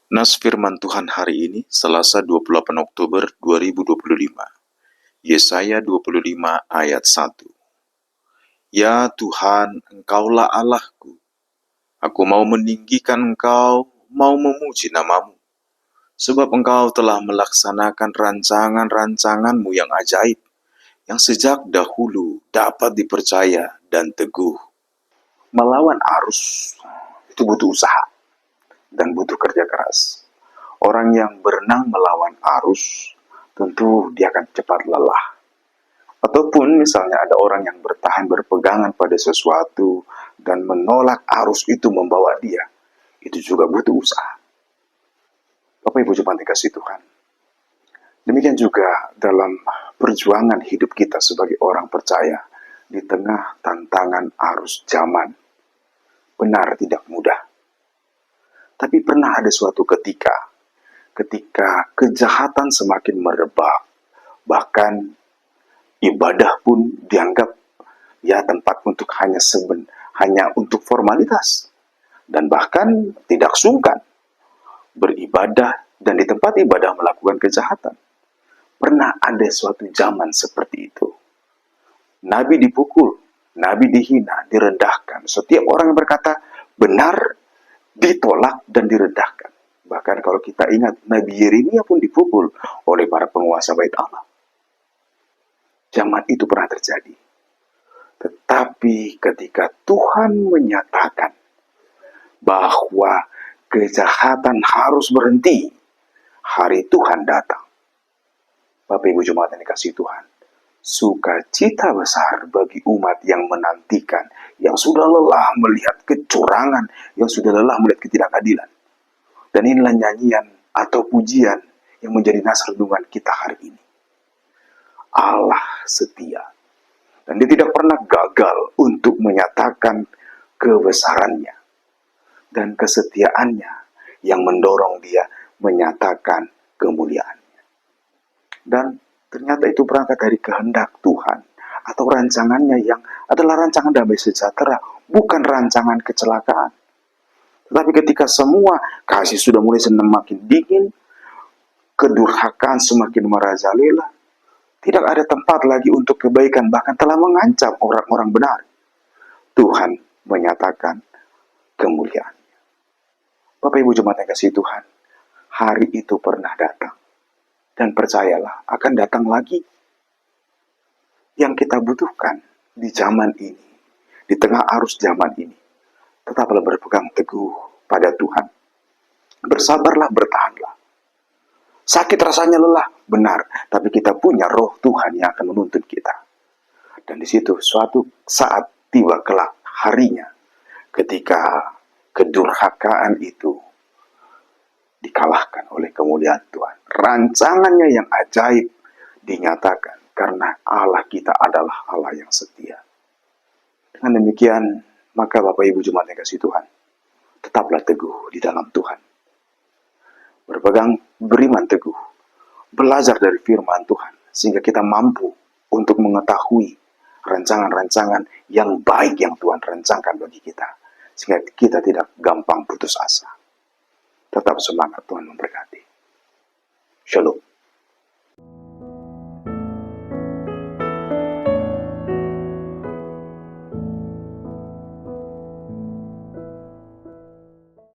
Nas firman Tuhan hari ini, Selasa 28 Oktober 2025. Yesaya 25 ayat 1. Ya Tuhan, Engkaulah Allahku. Aku mau meninggikan Engkau, mau memuji namamu. Sebab Engkau telah melaksanakan rancangan-rancanganmu yang ajaib, yang sejak dahulu dapat dipercaya dan teguh. Melawan arus itu butuh usaha dan butuh kerja keras. Orang yang berenang melawan arus, tentu dia akan cepat lelah. Ataupun misalnya ada orang yang bertahan berpegangan pada sesuatu dan menolak arus itu membawa dia. Itu juga butuh usaha. Bapak Ibu jemaat dikasihi Tuhan. Demikian juga dalam perjuangan hidup kita sebagai orang percaya di tengah tantangan arus zaman. Benar tidak mudah. Tapi pernah ada suatu ketika kejahatan semakin merebak, bahkan ibadah pun dianggap tempat untuk hanya untuk formalitas, dan bahkan tidak sungkan beribadah dan di tempat ibadah melakukan kejahatan. Pernah ada suatu zaman seperti itu. Nabi dipukul, Nabi dihina, direndahkan. Setiap orang yang berkata benar ditolak dan direndahkan. Bahkan kalau kita ingat, Nabi Yeremia pun dipukul oleh para penguasa bait Allah. Zaman itu pernah terjadi. Tetapi ketika Tuhan menyatakan bahwa kejahatan harus berhenti, hari Tuhan datang. Bapak Ibu jemaat yang dikasihi Tuhan, sukacita besar bagi umat yang menantikan, yang sudah lelah melihat kecurangan, yang sudah lelah melihat ketidakadilan. Dan inilah nyanyian atau pujian yang menjadi nasa renungan kita hari ini. Allah setia. Dan dia tidak pernah gagal untuk menyatakan kebesarannya. Dan kesetiaannya yang mendorong dia menyatakan kemuliaannya. Dan ternyata itu berangkat dari kehendak Tuhan. Atau rancangannya yang adalah rancangan damai sejahtera. Bukan rancangan kecelakaan. Tetapi ketika semua kasih sudah mulai semakin dingin, kedurhakaan semakin merajalela, tidak ada tempat lagi untuk kebaikan, bahkan telah mengancam orang-orang benar. Tuhan menyatakan kemuliaannya. Bapak Ibu jemaat yang kasih Tuhan, hari itu pernah datang. Dan percayalah, akan datang lagi. Yang kita butuhkan di zaman ini, di tengah arus zaman ini, tetaplah berpegang teguh pada Tuhan. Bersabarlah, bertahanlah. Sakit rasanya lelah, benar. Tapi kita punya roh Tuhan yang akan menuntun kita. Dan di situ suatu saat tiba kelak harinya, ketika kedurhakaan itu dikalahkan oleh kemuliaan Tuhan. Rancangannya yang ajaib dinyatakan karena Allah kita adalah Allah yang setia. Dengan demikian, maka Bapak Ibu jemaat yang kasih Tuhan, tetaplah teguh di dalam Tuhan. Beriman teguh, belajar dari firman Tuhan, sehingga kita mampu untuk mengetahui rancangan-rancangan yang baik yang Tuhan rencanakan bagi kita. Sehingga kita tidak gampang putus asa. Tetap semangat, Tuhan memberkati. Shalom.